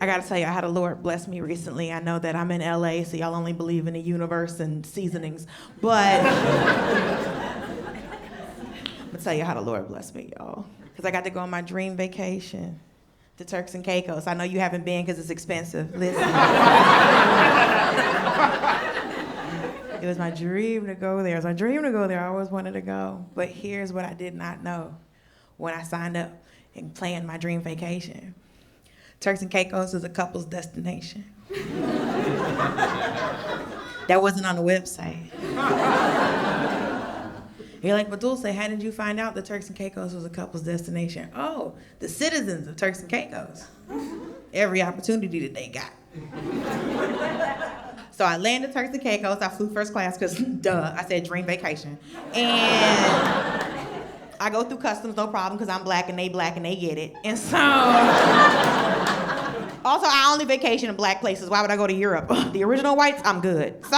I gotta tell you how the Lord blessed me recently. I know that I'm in LA, so y'all only believe in the universe and seasonings, but I'm gonna tell you how the Lord blessed me, y'all. Because I got to go on my dream vacation to Turks and Caicos. I know you haven't been because it's expensive. Listen. It was my dream to go there. It was my dream to go there. I always wanted to go. But here's what I did not know when I signed up and planned my dream vacation. Turks and Caicos is a couple's destination. That wasn't on the website. You're like, but Dulcé, how did you find out that Turks and Caicos was a couple's destination? Oh, the citizens of Turks and Caicos. Every opportunity that they got. So I landed Turks and Caicos. I flew first class because, duh, I said dream vacation. And I go through customs, no problem, because I'm black and they get it. And so, also I only vacation in black places. Why would I go to Europe? The original whites, I'm good. So,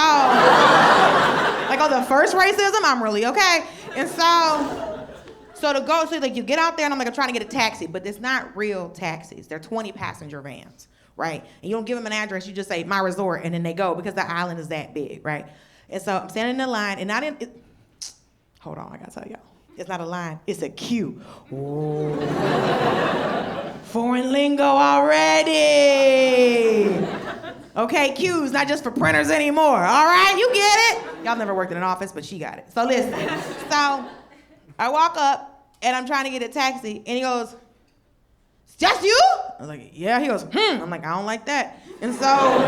like on the first racism, I'm really okay. And so to go, so like you get out there and I'm trying to get a taxi, but it's not real taxis. They're 20 passenger vans, right? And you don't give them an address, you just say my resort, and then they go because the island is that big, right? And so I'm standing in the line, and hold on, I gotta tell y'all. It's not a line, it's a queue. Whoa. Foreign lingo already. Okay, queues, not just for printers anymore, all right? You get it? Y'all never worked in an office, but she got it. So listen, so I walk up, and I'm trying to get a taxi, and he goes, "It's just you?" I was like, "Yeah." He goes, I'm like, "I don't like that." And so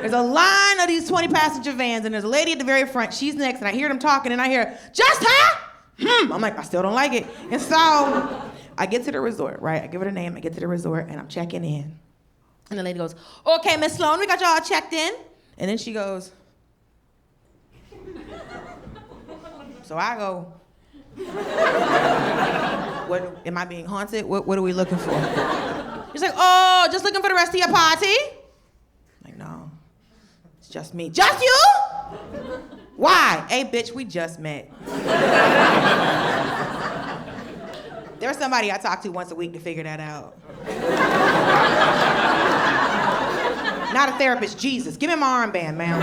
there's a line of these 20 passenger vans, and there's a lady at the very front. She's next, and I hear them talking, and I hear, "Just her?" I'm like, I still don't like it. And so I get to the resort, right? I give her the name, I get to the resort, and I'm checking in. And the lady goes, "Okay, Miss Sloan, we got y'all checked in." And then she goes, so I go, "What, am I being haunted? What are we looking for?" She's like, "Oh, just looking for the rest of your party?" I'm like, "No, it's just me." "Just you? Why?" "Hey, bitch, we just met." There was somebody I talked to once a week to figure that out. Not a therapist, Jesus. Give me my armband, ma'am.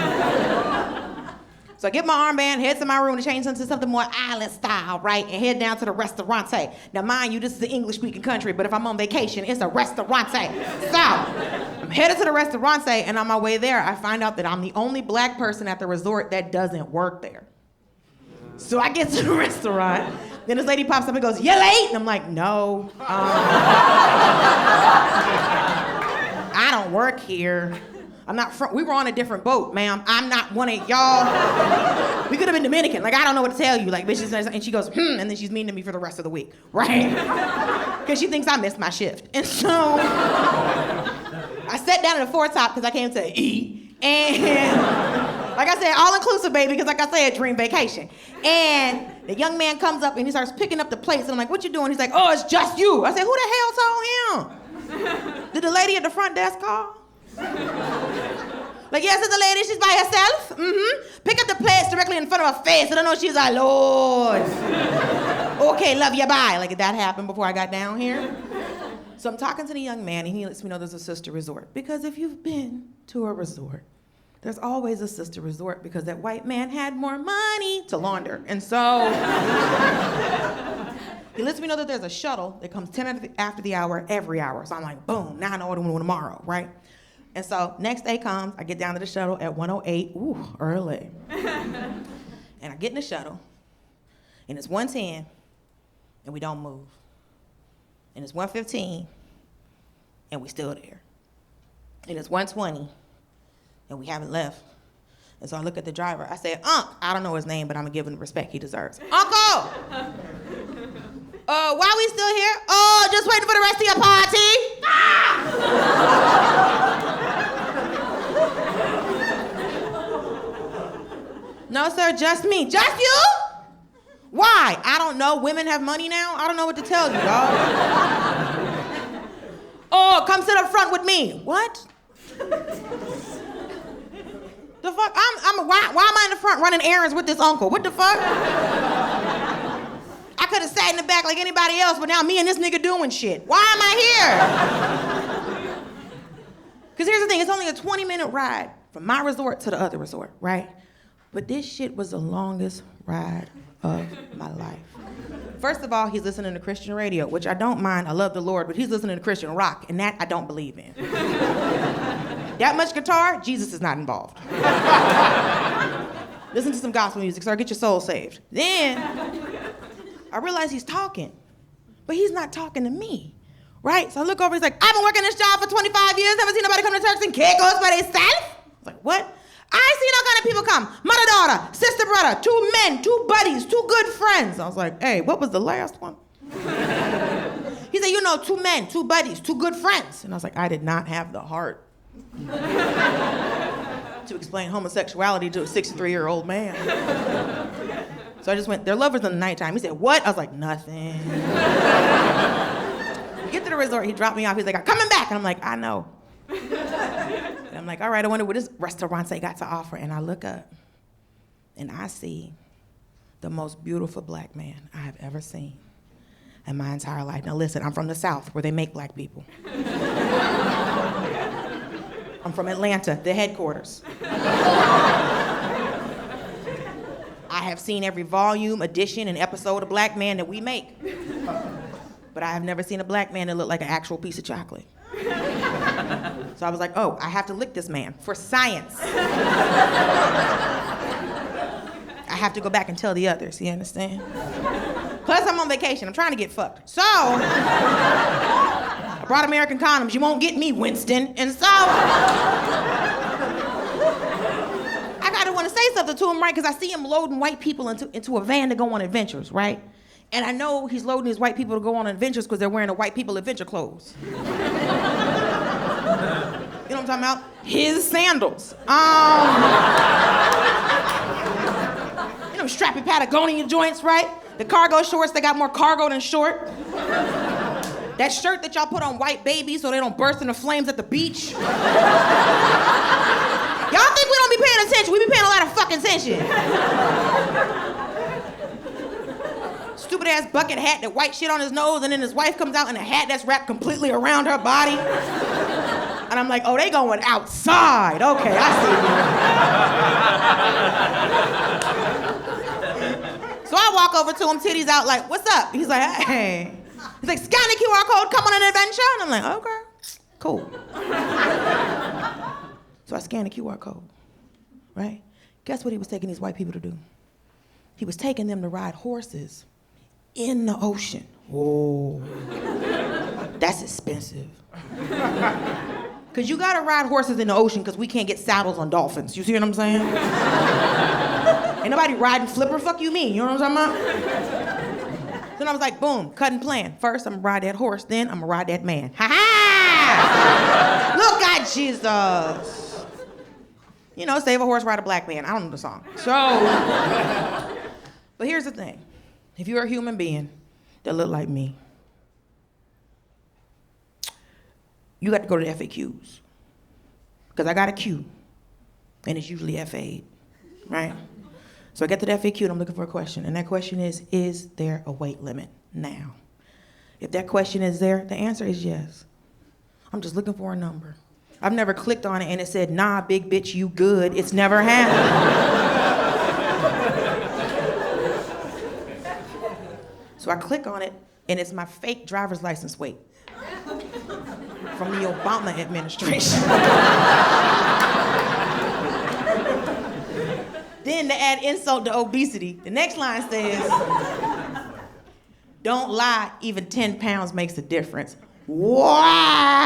So I get my armband, head to my room to change into something more island style, right? And head down to the restaurante. Now, mind you, this is an English-speaking country, but if I'm on vacation, it's a restaurante. So I'm headed to the restaurante, and on my way there, I find out that I'm the only black person at the resort that doesn't work there. So I get to the restaurant, then this lady pops up and goes, "You late?" And I'm like, "No, I don't work here. I'm not from, we were on a different boat, ma'am. I'm not one of y'all. We could have been Dominican. Like, I don't know what to tell you. Like, bitches, and she goes, and then she's mean to me for the rest of the week, right? Because she thinks I missed my shift. And so I sat down at a foretop because I came to eat. And like I said, all inclusive, baby, because like I said, dream vacation. And the young man comes up and he starts picking up the plates. And I'm like, "What you doing?" He's like, "Oh, it's just you." I said, "Who the hell told him?" "Did the lady at the front desk call?" Like, "Yes, it's the lady, she's by herself." "Pick up the plates directly in front of her face. I don't know, she's our Lord." "Okay, love you, bye." Like, that happened before I got down here. So I'm talking to the young man, and he lets me know there's a sister resort. Because if you've been to a resort, there's always a sister resort because that white man had more money to launder. And so he lets me know that there's a shuttle that comes 10 after the hour every hour. So I'm like, boom, now I know what I'm doing tomorrow, right? And so next day comes, I get down to the shuttle at 1:08, early. And I get in the shuttle, and it's 1:10, and we don't move. And it's 1:15, and we still there. And it's 1:20, and we haven't left. And so I look at the driver, I say, "Unc," I don't know his name, but I'm gonna give him the respect he deserves. "Uncle! Why are we still here?" "Oh, just waiting for the rest of your party." Ah! "No, sir, just me." "Just you? Why?" "I don't know. Women have money now. I don't know what to tell you, dog." "Oh, come sit up front with me." "What? The fuck? Why am I in the front running errands with this uncle? What the fuck? I could have sat in the back like anybody else, but now me and this nigga doing shit. Why am I here? Because here's the thing, it's only a 20-minute ride from my resort to the other resort, right? But this shit was the longest ride of my life. First of all, he's listening to Christian radio, which I don't mind. I love the Lord, but he's listening to Christian rock, and that I don't believe in. That much guitar, Jesus is not involved. Listen to some gospel music, sir, get your soul saved. Then, I realize he's talking, but he's not talking to me, right? So I look over, he's like, I've been working this job for 25 years, never seen nobody come to Turks and Caicos by themselves. I was like, what? I ain't seen all kind of people come. Mother, daughter, sister, brother, 2 men, 2 buddies, 2 good friends. I was like, hey, what was the last one? He said, 2 men, 2 buddies, 2 good friends. And I was like, I did not have the heart to explain homosexuality to a 63-year-old man. So I just went, they're lovers in the nighttime. He said, what? I was like, nothing. We get to the resort, he dropped me off. He's like, I'm coming back. And I'm like, I know. And I'm like, all right, I wonder what this restaurant they got to offer. And I look up, and I see the most beautiful black man I have ever seen in my entire life. Now listen, I'm from the South, where they make black people. I'm from Atlanta, the headquarters. I have seen every volume, edition, and episode of Black Man that we make. But I have never seen a black man that looked like an actual piece of chocolate. So I was like, oh, I have to lick this man for science. I have to go back and tell the others, you understand? Plus, I'm on vacation. I'm trying to get fucked. So, I brought American condoms. You won't get me, Winston. And so, I gotta want to say something to him, right? Because I see him loading white people into a van to go on adventures, right? And I know he's loading his white people to go on adventures because they're wearing the white people adventure clothes. You know what I'm talking about? His sandals. Strappy Patagonia joints, right? The cargo shorts, they got more cargo than short. That shirt that y'all put on white babies so they don't burst into flames at the beach. Y'all think we don't be paying attention? We be paying a lot of fucking attention. Stupid ass bucket hat, that white shit on his nose, and then his wife comes out in a hat that's wrapped completely around her body. And I'm like, oh, they going outside. Okay, I see. So I walk over to him, titties out, like, what's up? He's like, hey. He's like, scan the QR code, come on an adventure. And I'm like, okay, cool. So I scan the QR code, right? Guess what he was taking these white people to do? He was taking them to ride horses in the ocean. Whoa. That's expensive. Because you gotta ride horses in the ocean because we can't get saddles on dolphins. You see what I'm saying? Ain't nobody riding flipper, fuck you mean, you know what I'm talking about? Then I was like, boom, cut and plan. First, I'm gonna ride that horse, then I'm gonna ride that man. Ha-ha! Look at Jesus. Save a horse, ride a black man. I don't know the song. So, but here's the thing. If you're a human being that look like me, you got to go to the FAQs. Because I got a Q, and it's usually F8, right? So I get to the FAQ and I'm looking for a question, and that question is there a weight limit now? If that question is there, the answer is yes. I'm just looking for a number. I've never clicked on it and it said, nah, big bitch, you good. It's never happened. So I click on it, and it's my fake driver's license weight from the Obama administration. Then to add insult to obesity, the next line says, don't lie, even 10 pounds makes a difference. Wow!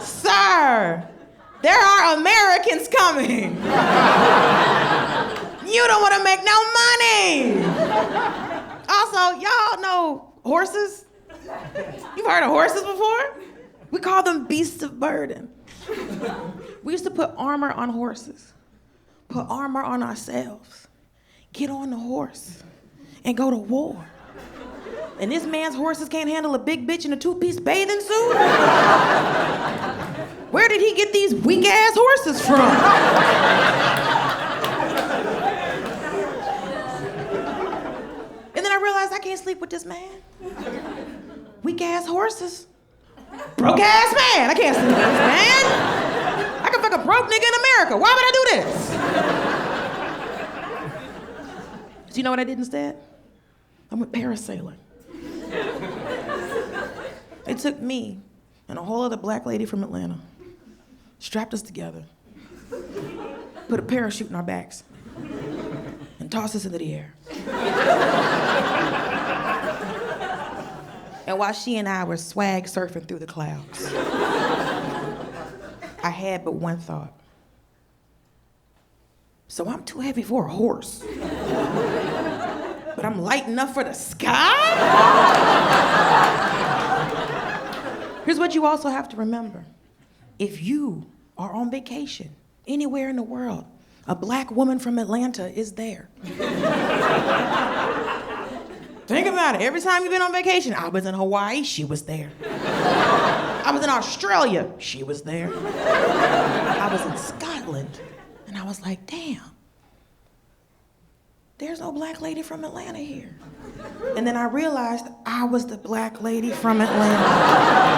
Sir, there are Americans coming. You don't want to make no money. Also, y'all know horses? You've heard of horses before? We call them beasts of burden. We used to put armor on horses, put armor on ourselves, get on the horse, and go to war. And this man's horses can't handle a big bitch in a 2-piece bathing suit? Where did he get these weak-ass horses from? And then I realized I can't sleep with this man. Weak-ass horses. Broke-ass man. I can't sleep with this man. broke nigga in America. Why would I do this? So you know what I did instead? I went parasailing. They took me and a whole other black lady from Atlanta, strapped us together, put a parachute in our backs, and tossed us into the air. And while she and I were swag surfing through the clouds, I had but one thought. So I'm too heavy for a horse, but I'm light enough for the sky? Here's what you also have to remember. If you are on vacation anywhere in the world, a black woman from Atlanta is there. Think about it. Every time you've been on vacation, I was in Hawaii, she was there. I was in Australia, she was there. I was in Scotland, and I was like, damn, there's no black lady from Atlanta here. And then I realized I was the black lady from Atlanta.